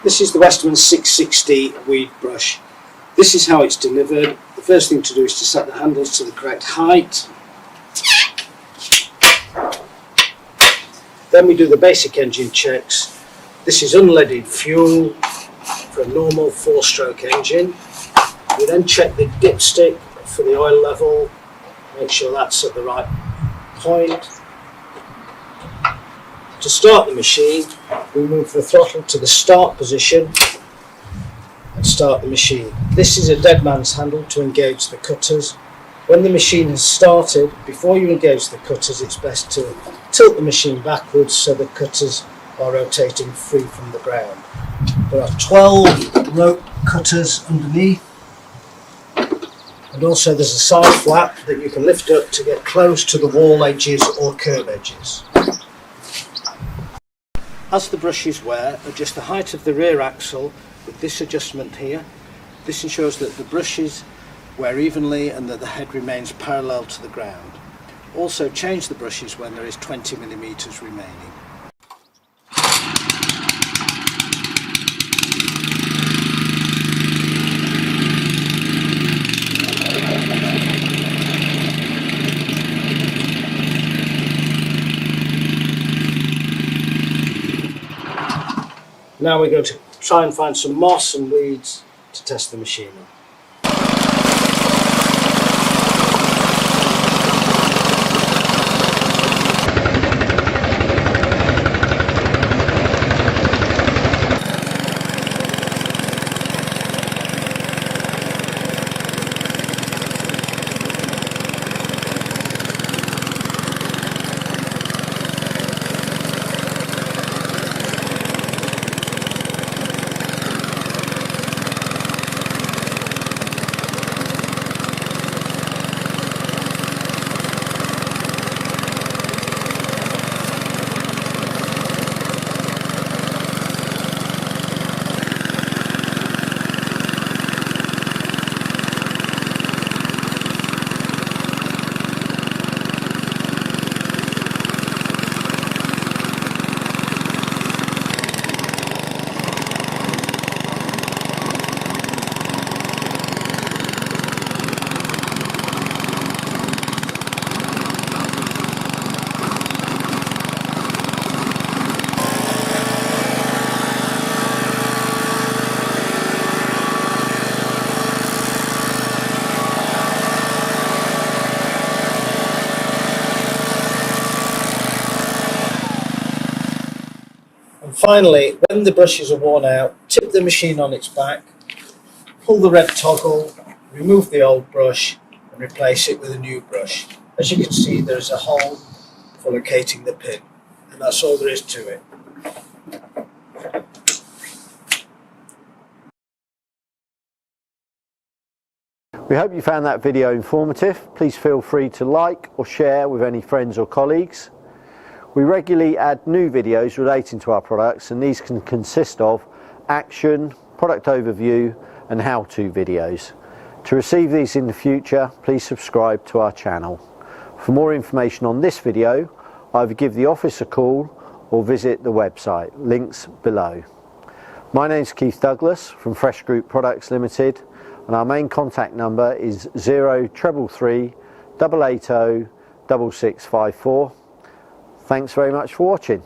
This is the Westermann 660 weed brush. This is how it's delivered. The first thing to do is to set the handles to the correct height. Then we do the basic engine checks. This is unleaded fuel for a normal 4-stroke engine. We then check the dipstick for the oil level, make sure that's at the right point. To start the machine, we move the throttle to the start position and start the machine. This is a Deadman's handle to engage the cutters. When the machine has started, before you engage the cutters, it's best to tilt the machine backwards so the cutters are rotating free from the ground. There are 12 rope cutters underneath, and also there's a side flap that you can lift up to get close to the wall edges or curb edges. As the brushes wear, adjust the height of the rear axle with this adjustment here. This ensures that the brushes wear evenly and that the head remains parallel to the ground. Also change the brushes when there is 20mm remaining. Now we're going to try and find some moss and weeds to test the machine on. Finally, when the brushes are worn out, tip the machine on its back, pull the red toggle, remove the old brush and replace it with a new brush. As you can see, there's a hole for locating the pin, and that's all there is to it. We hope you found that video informative. Please feel free to like or share with any friends or colleagues. We regularly add new videos relating to our products, and these can consist of action, product overview and how-to videos. To receive these in the future, please subscribe to our channel. For more information on this video, either give the office a call or visit the website, links below. My name is Keith Douglas from Fresh Group Products Limited, and our main contact number is 0333 880 6654. Thanks very much for watching.